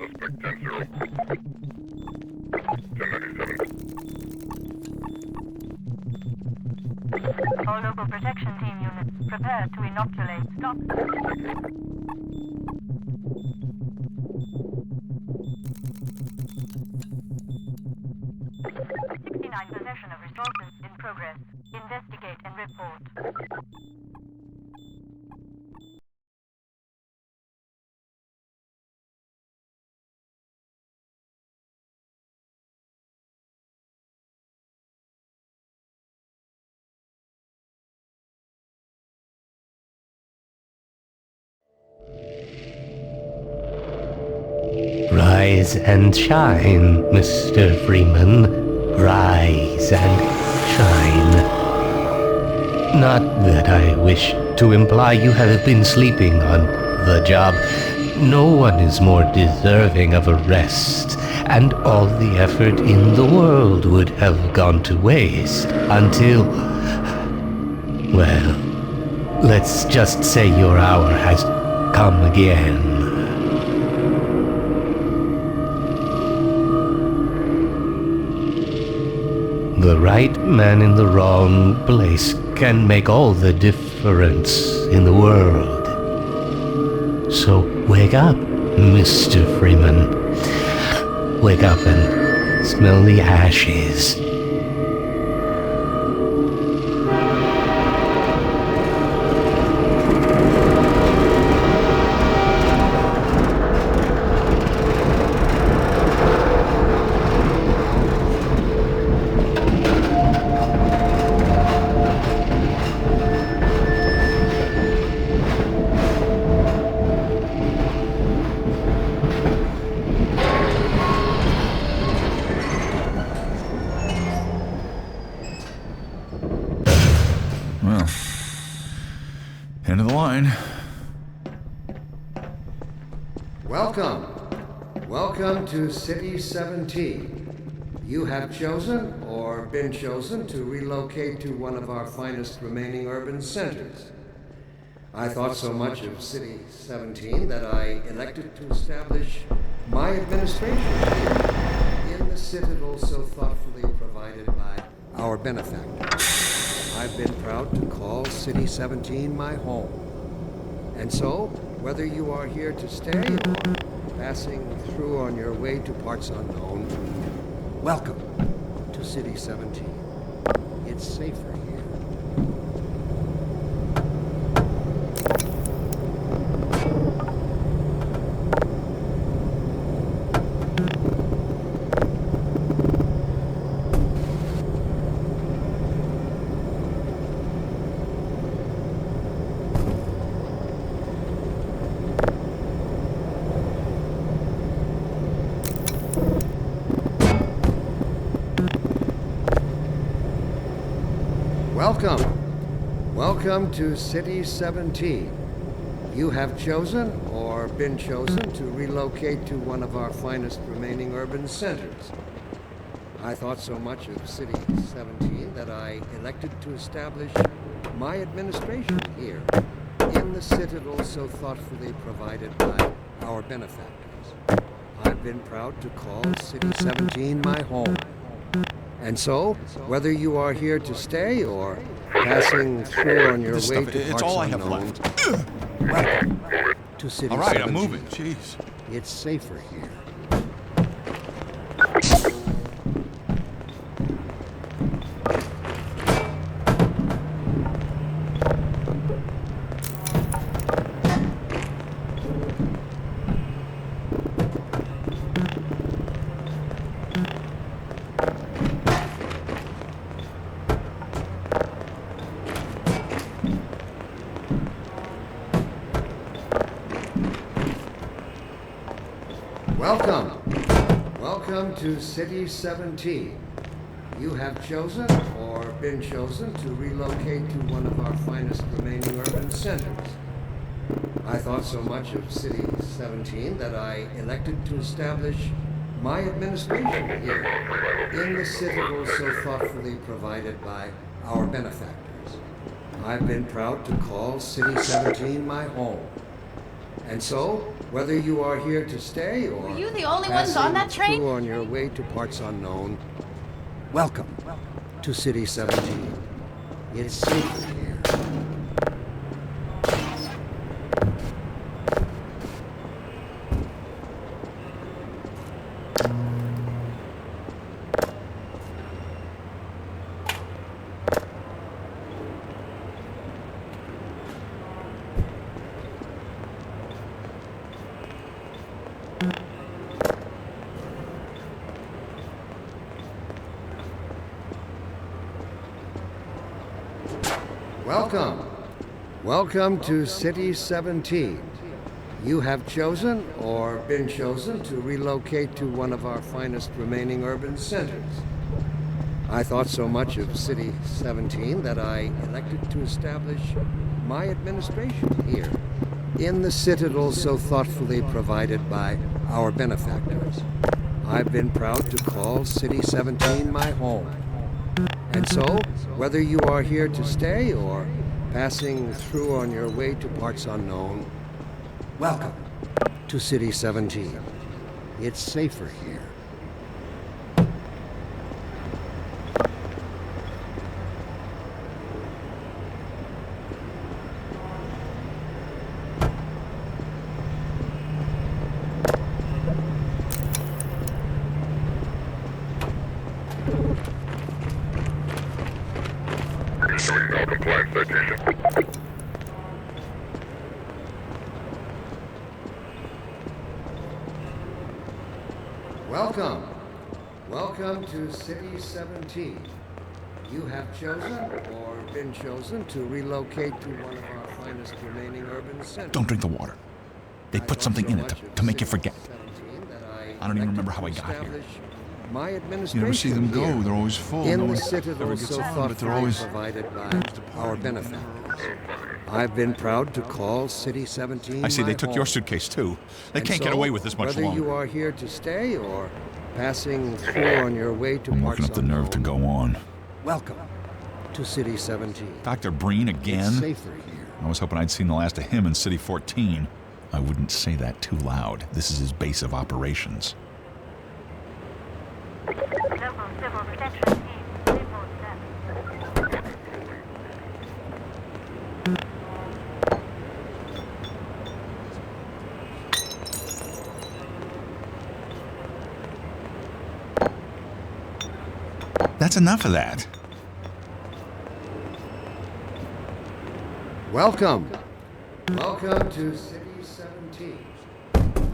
All local protection team units, prepare to inoculate. Stop. 69 possession of resources in progress. Investigate and report. Rise and shine, Mr. Freeman. Rise and shine. Not that I wish to imply you have been sleeping on the job. No one is more deserving of a rest, and all the effort in the world would have gone to waste until... well, let's just say your hour has come again. The right man in the wrong place can make all the difference in the world. So wake up, Mr. Freeman. Wake up and smell the ashes. Well, end of the line. Welcome to City 17. You have chosen or been chosen to relocate to one of our finest remaining urban centers. I thought so much of City 17 that I elected to establish my administration here in the citadel so thoughtfully provided by our benefactors. I've been proud to call City 17 my home. And so, whether you are here to stay or passing through on your way to parts unknown, welcome to City 17. It's safer here. Welcome to City 17. You have chosen or been chosen to relocate to one of our finest remaining urban centers. I thought so much of City 17 that I elected to establish my administration here in the citadel so thoughtfully provided by our benefactors. I've been proud to call City 17 my home. And so, whether you are here to stay or passing through on your way to parts all I have unknown, left. welcome to City All right, 17. I'm moving. Jeez. It's safer here. Welcome to City 17. You have chosen or been chosen to relocate to one of our finest remaining urban centers. I thought so much of City 17 that I elected to establish my administration here in the citadel so thoughtfully provided by our benefactors. I've been proud to call City 17 my home. And so, whether you are here to stay or Were you the only ones on that passing train? through on your way to parts unknown, welcome to City 17. It's safe here. Welcome. Welcome to City 17. You have chosen or been chosen to relocate to one of our finest remaining urban centers. I thought so much of City 17 that I elected to establish my administration here, in the citadel so thoughtfully provided by our benefactors. I've been proud to call City 17 my home. And so, whether you are here to stay or passing through on your way to parts unknown, welcome to City 17. It's safer here. Welcome. Welcome to City 17. You have chosen or been chosen to relocate to one of our finest remaining urban centers. Don't drink the water. They put something in it to make you forget. I don't even remember how I got here. My You administration never see them go. here, They're always full. in No the one citadel ever gets so on, but they're thoughtfully always... provided by our benefactors. I've been proud to call City 17 I see my they took your home. suitcase too. They And can't get so, away with this much whether longer. you are here to stay or passing through on your way to I'm parts working up the nerve to unknown, go on. welcome to City 17. Dr. Breen It's again? safer here. I was hoping I'd seen the last of him in City 14. I wouldn't say that too loud. This is his base of operations. Local Civil Protection Team report that. That's enough of that. Welcome. Welcome to City 17.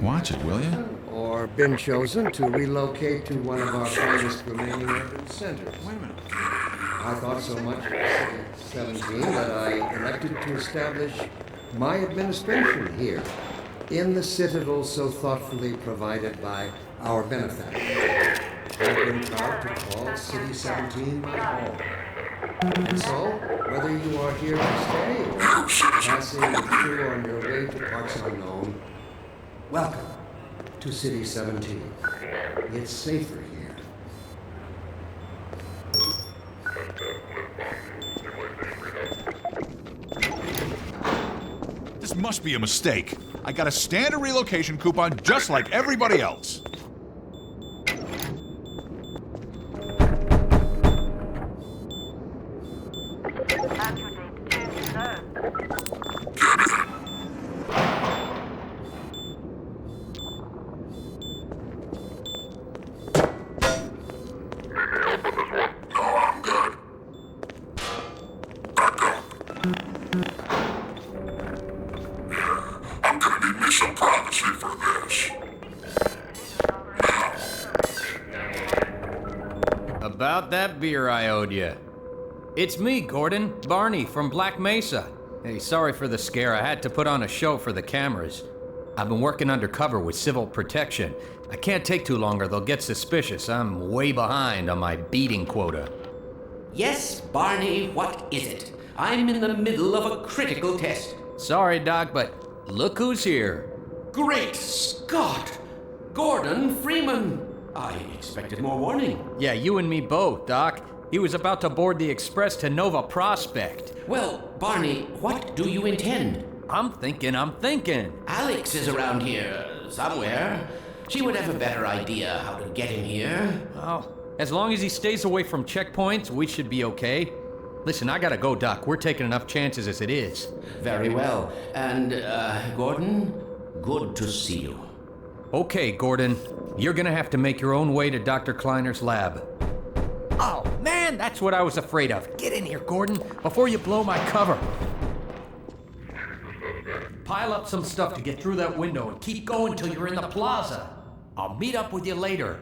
Watch it, will you? Or been chosen to relocate to one of our finest remaining urban centers. Wait a minute. I thought so much of City 17 that I elected to establish my administration here, in the citadel so thoughtfully provided by our benefactors. I've been proud to call City 17 my home. And so, whether you are here to stay or passing through on your way to parts unknown, welcome to City 17. It's safer here. This must be a mistake. I got a standard relocation coupon just like everybody else. Actual date is low. I'm gonna need me some privacy for this. About that beer I owed you. It's me, Gordon, Barney from Black Mesa. Hey, sorry for the scare. I had to put on a show for the cameras. I've been working undercover with Civil Protection. I can't take too long or they'll get suspicious. I'm way behind on my beating quota. Yes, Barney, what is it? I'm in the middle of a critical test. Sorry, Doc, but look who's here. Great Scott! Gordon Freeman! I expected more warning. Yeah, you and me both, Doc. He was about to board the express to Nova Prospect. Well, Barney, what do you intend? I'm thinking. Alex is around here somewhere. She would have a better idea how to get him here. Oh, as long as he stays away from checkpoints, we should be okay. Listen, I gotta go, Doc. We're taking enough chances as it is. Very well. And, Gordon, good to see you. Okay, Gordon. You're gonna have to make your own way to Dr. Kleiner's lab. Oh, man, that's what I was afraid of. Get in here, Gordon, before you blow my cover. Pile up some stuff to get through that window and keep going till you're in the plaza. I'll meet up with you later.